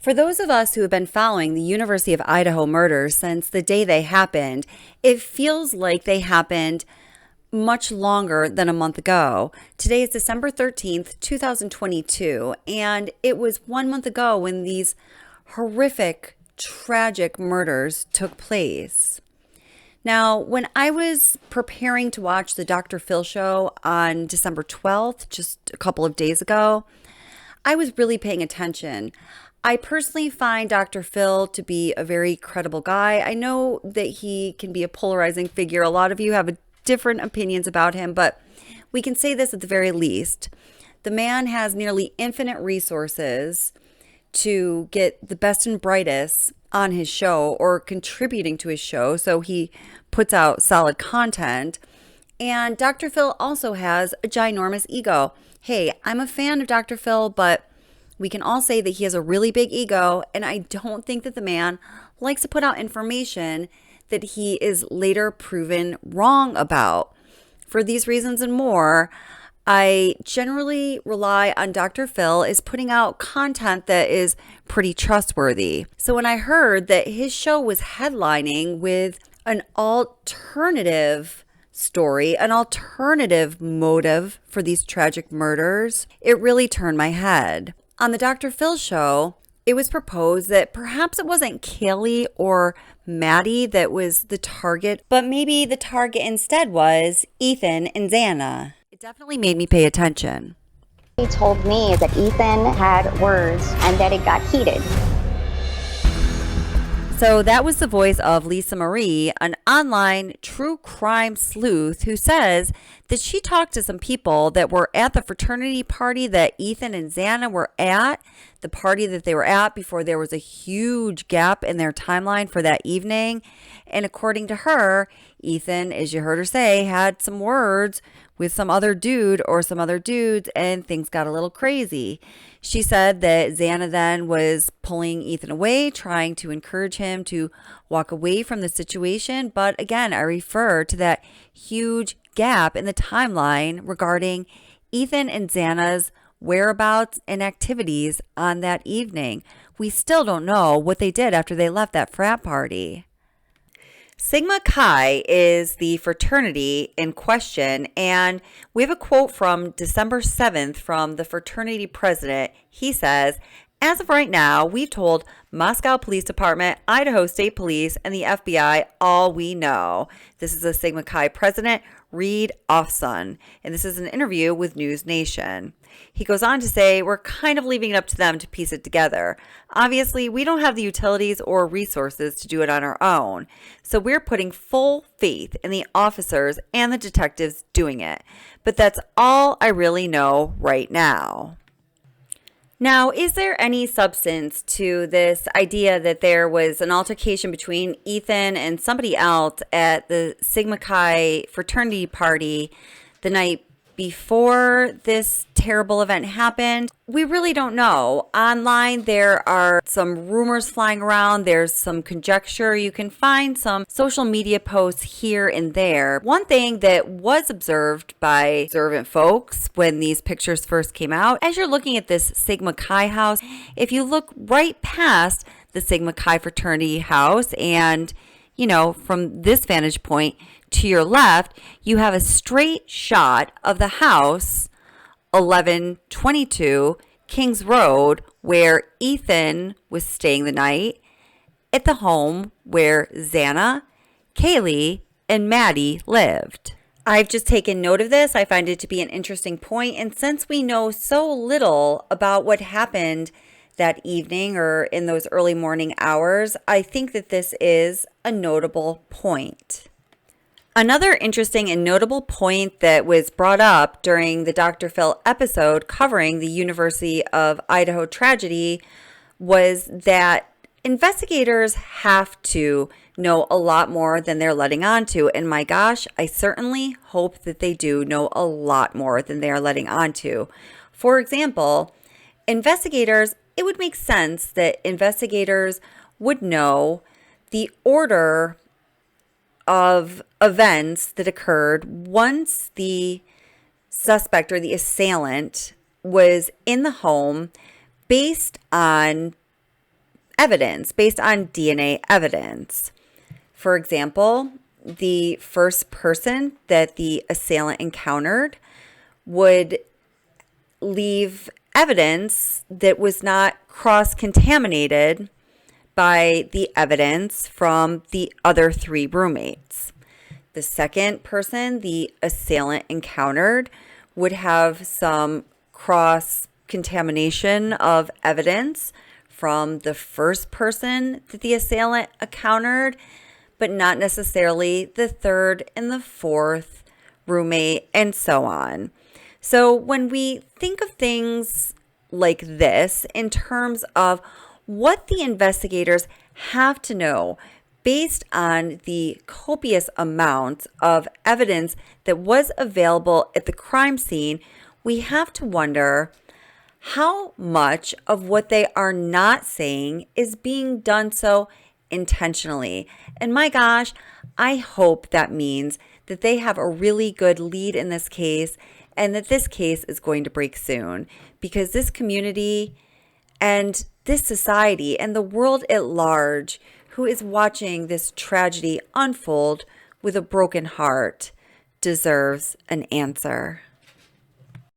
For those of us who have been following the University of Idaho murders since the day they happened, it feels like they happened much longer than a month ago. Today is December 13th, 2022, and it was 1 month ago when these horrific, tragic murders took place. Now, when I was preparing to watch the Dr. Phil show on December 12th, just a couple of days ago, I was really paying attention. I personally find Dr. Phil to be a very credible guy. I know that he can be a polarizing figure. A lot of you have different opinions about him, but we can say this at the very least. The man has nearly infinite resources to get the best and brightest on his show or contributing to his show, so he puts out solid content. And Dr. Phil also has a ginormous ego. Hey, I'm a fan of Dr. Phil, but we can all say that he has a really big ego, and I don't think that the man likes to put out information that he is later proven wrong about. For these reasons and more, I generally rely on Dr. Phil as putting out content that is pretty trustworthy. So when I heard that his show was headlining with an alternative story, an alternative motive for these tragic murders, it really turned my head. On the Dr. Phil show, it was proposed that perhaps it wasn't Kaylee or Maddie that was the target, but maybe the target instead was Ethan and Xana. It definitely made me pay attention. He told me that Ethan had words and that it got heated. So that was the voice of Lisa Marie, an online true crime sleuth who says that she talked to some people that were at the fraternity party that Ethan and Xana were at, the party that they were at before there was a huge gap in their timeline for that evening. And according to her, Ethan, as you heard her say, had some words with some other dude or some other dudes, and things got a little crazy. She said that Xana then was pulling Ethan away, trying to encourage him to walk away from the situation. But again, I refer to that huge gap in the timeline regarding Ethan and Xana's whereabouts and activities on that evening. We still don't know what they did after they left that frat party. Sigma Chi is the fraternity in question, and we have a quote from December 7th from the fraternity president. He says, "As of right now, we've told Moscow Police Department, Idaho State Police, and the FBI all we know." This is the Sigma Chi president, Reed Offson, and this is an interview with News Nation. He goes on to say, "We're kind of leaving it up to them to piece it together. Obviously, we don't have the utilities or resources to do it on our own. So we're putting full faith in the officers and the detectives doing it. But that's all I really know right now." Now, is there any substance to this idea that there was an altercation between Ethan and somebody else at the Sigma Chi fraternity party the night before this terrible event happened? We really don't know. Online, there are some rumors flying around. There's some conjecture. You can find some social media posts here and there. One thing that was observed by observant folks when these pictures first came out, as you're looking at this Sigma Chi house, if you look right past the Sigma Chi fraternity house and, from this vantage point, to your left, you have a straight shot of the house, 1122 Kings Road, where Ethan was staying the night, at the home where Xana, Kaylee, and Maddie lived. I've just taken note of this. I find it to be an interesting point, and since we know so little about what happened that evening or in those early morning hours, I think that this is a notable point. Another interesting and notable point that was brought up during the Dr. Phil episode covering the University of Idaho tragedy was that investigators have to know a lot more than they're letting on to. And my gosh, I certainly hope that they do know a lot more than they are letting on to. For example, it would make sense that investigators would know the order of events that occurred once the suspect or the assailant was in the home based on evidence, based on DNA evidence. For example, the first person that the assailant encountered would leave evidence that was not cross-contaminated by the evidence from the other 3 roommates. The second person the assailant encountered would have some cross-contamination of evidence from the first person that the assailant encountered, but not necessarily the third and the fourth roommate, and so on. So when we think of things like this in terms of what the investigators have to know based on the copious amounts of evidence that was available at the crime scene, we have to wonder how much of what they are not saying is being done so intentionally. And my gosh, I hope that means that they have a really good lead in this case and that this case is going to break soon, because this community and this society and the world at large who is watching this tragedy unfold with a broken heart deserves an answer.